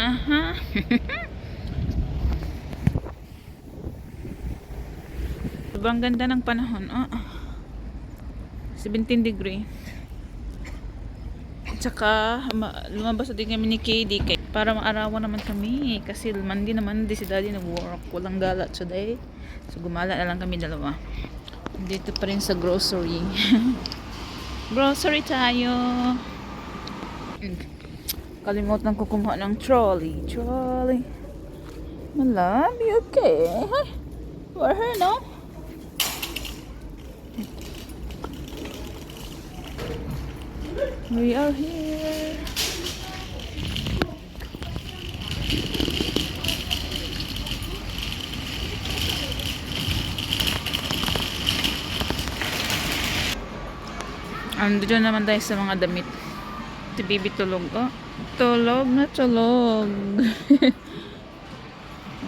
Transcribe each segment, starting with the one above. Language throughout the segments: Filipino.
Aha. Sobrang ganda ng panahon. 17 degree. Tsaka lumabas din kami ni KD para maarawan naman kami kasi Monday naman di si daddy nag-work, walang gala today, so gumala na lang kami dalawa dito pa rin sa grocery. Grocery tayo. Kalimutan ko kumuha ng trolley. My love, you okay? Hi. For her, no? We are here. Andito naman tayo sa mga damit. Si Bibi tulog. Tulog na tulog.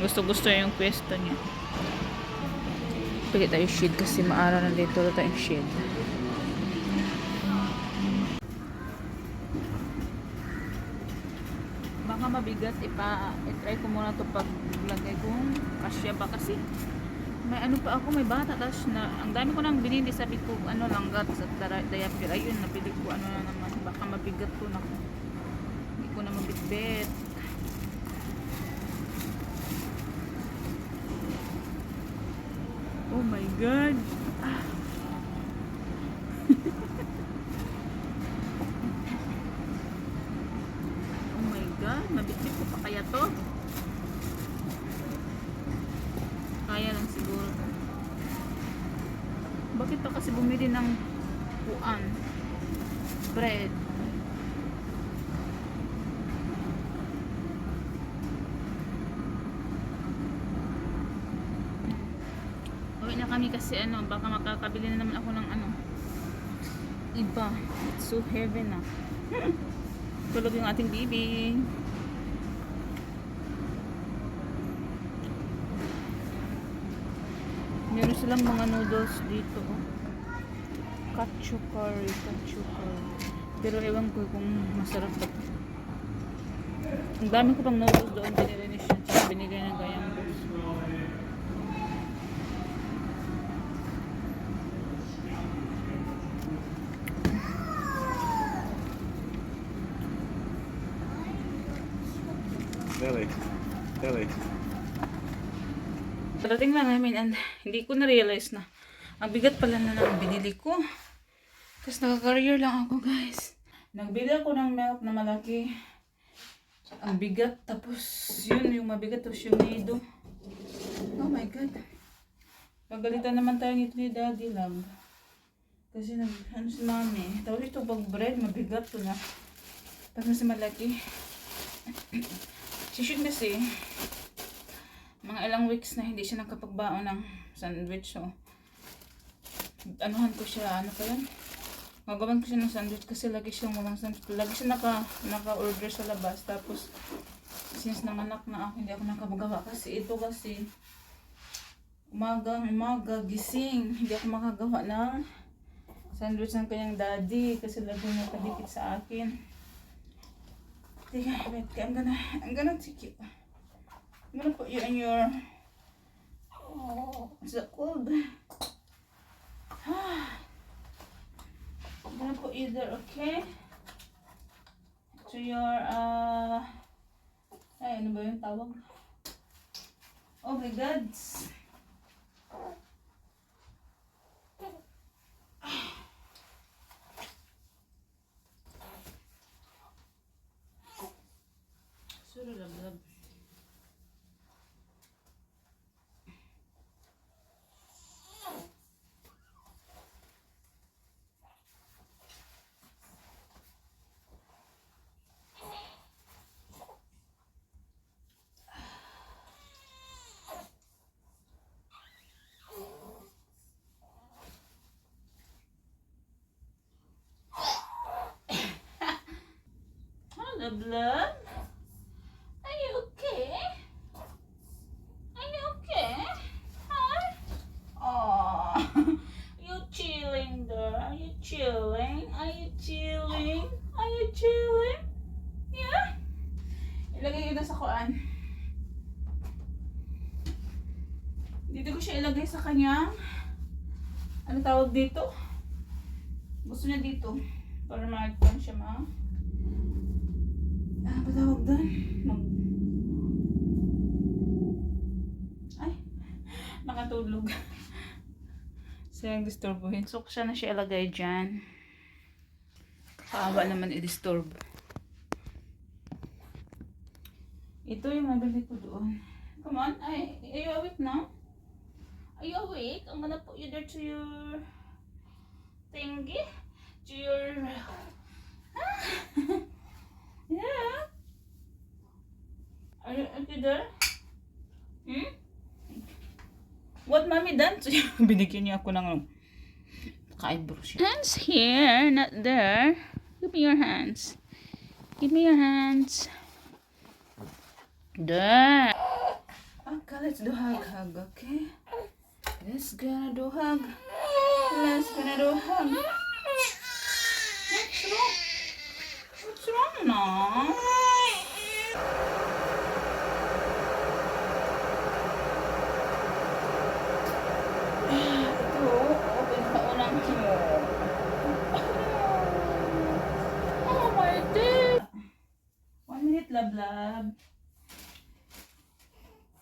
Gusto yung pwesto niya. Pili tayo shade kasi maaraw na dito tayong shade. Baka mabigat, i-try ko muna to paglagay kung kasya ba kasi may ano pa ako, may bata tapos na ang dami ko nang binili, sabi ko ano langgat sa diaper, ayun nabili ko ano na naman, baka mabigat to na hindi ko na mabitbit. Oh my god. Oh my god, mabitbit ko pa kaya to? Kaya lang siguro. Bakit pa kasi bumili ng bread? Uwi na kami kasi baka makakabili na naman ako ng iba. It's so heavy na. Tulog yung ating baby. Meron silang mga noodles dito. Katsu curry. Pero ewan ko kung masarap ba. Ang dami ko pang noodles doon. Binili ni siya. Tsaka binili ng gayang boss. Deli. Padating lang namin and hindi ko na-realize na ang bigat pala na ng binili ko. Tapos naka-carrier lang ako, guys. Nagbili ako ng milk na malaki. Ang bigat. Tapos yun yung mabigat. Tapos yung nido. Oh my god. Pagalitan naman tayo nito ni Daddy Love. Kasi si Mami. Tapos ito pag bread, mabigat to na. Tapos mas malaki. Si Shun kasi mga ilang weeks na hindi siya nakapagbaon ng sandwich, so anuhan ko siya, ano pa yun, magawan ko siya ng sandwich kasi lagi siyang walang sandwich, lagi siya naka-order sa labas. Tapos since nanganak na ako, hindi ako nakapagawa kasi ito kasi umaga gising, hindi ako makagawa ng sandwich ng kanyang daddy kasi lagi nakadikit sa akin. Teka, wait, I'm gonna take you. I'm gonna put you in your... Is that cold? I'm gonna put you there, okay? To your, ay, ano ba yung tawag? Oh my God! Sorry, love. Love? Are you okay? Are you okay? Huh? Oh, you chilling there? Are you chilling? Are you chilling? Are you chilling? Yeah? Ilagay ilagay na sa kuan. Dito ko siya ilagay sa kanyang, ano tawag dito? Gusto niya dito. Para mag-kuan siya ano ba tawag doon? Ay, nakatulog. Sayang disturbuhin. So, siya na siya ilagay dyan. Kaawa naman i-disturb. Ito yung nabili ko doon. Come on. Are you awake now? Are you awake? I'm gonna put you there to your thingy. To your... Yeah. Are you there? Hmm? What mommy done to you? Binigyan niya ako ng ka-eyebrows siya. Hands here, not there. Give me your hands. Give me your hands. There. Okay, let's do hug, okay? Let's gonna do hug. Let's gonna do hug. What's wrong? What's wrong now? Ito, open ka unang mo. Oh my God. 1 minute, lab.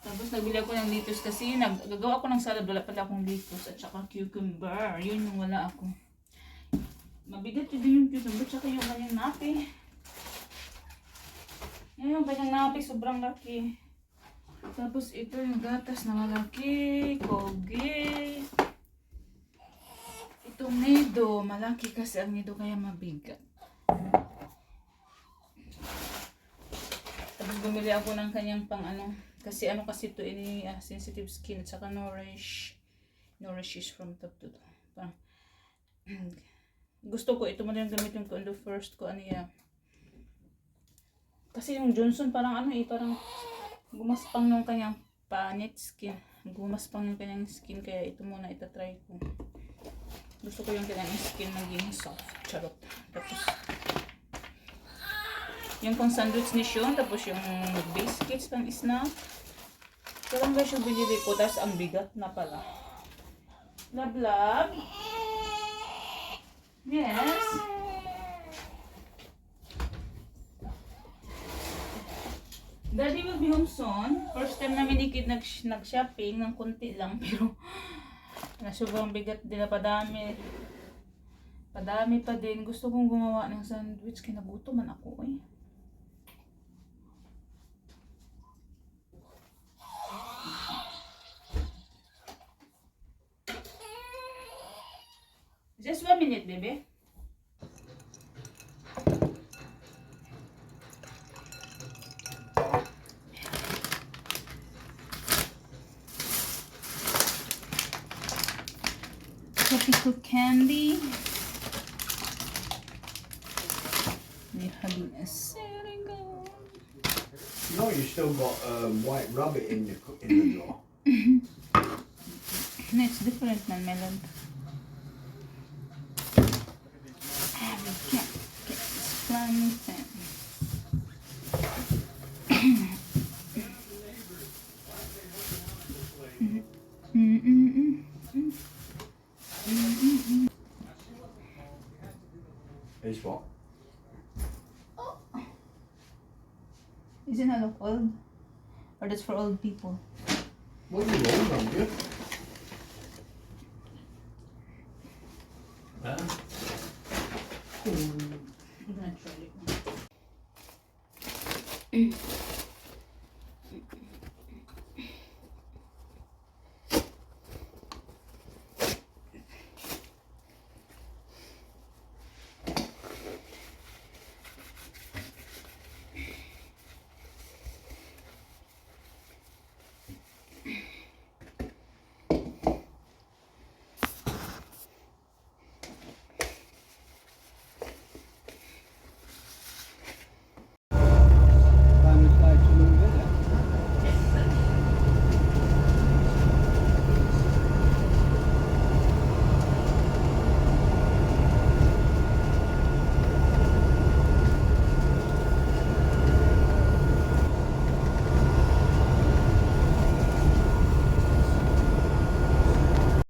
Tapos nagbili ako ng lettuce kasi gagawa ako ng salad, wala pala akong lettuce at saka cucumber. Yun yung wala ako. Mabigat yun yung cucumber at saka yung kanyang napi. Yan yung kanyang napi, sobrang laki. Tapos ito yung gatas na malaki, Colgate. Itong nido, malaki kasi ang nido kaya mabigat. Tapos bumili ako ng kanyang pang kasi kasi ito ini sensitive skin at saka nourish is from top to parang gusto ko ito mo rin gamitin ko on the first ko kasi yung Johnson parang parang gumaspang yung kanyang panit skin, gumaspang yung kanyang skin kaya ito muna itatry ko. Gusto ko yung kanyang skin maging soft, charot. Tapos yung pang sandwich ni Sean, tapos yung biscuits pang snack. Karang guys yung binili ko, tapos ang bigat na pala. Lab. Yes. Daddy will be home soon. First time namin ni Kid nag-shopping ng konti lang, pero sobrang bigat din na padami pa din. Gusto kong gumawa ng sandwich, kinagutom man ako eh. Just 1 minute, baby. Tropical candy. We're having a setting on. No, you still got white rabbit in the drawer. No, it's different, man, Melon. We can't get this flying thing. Is what? Isn't that look old? Or that's for old people? What are you on, aren't you? Huh? I'm gonna try it.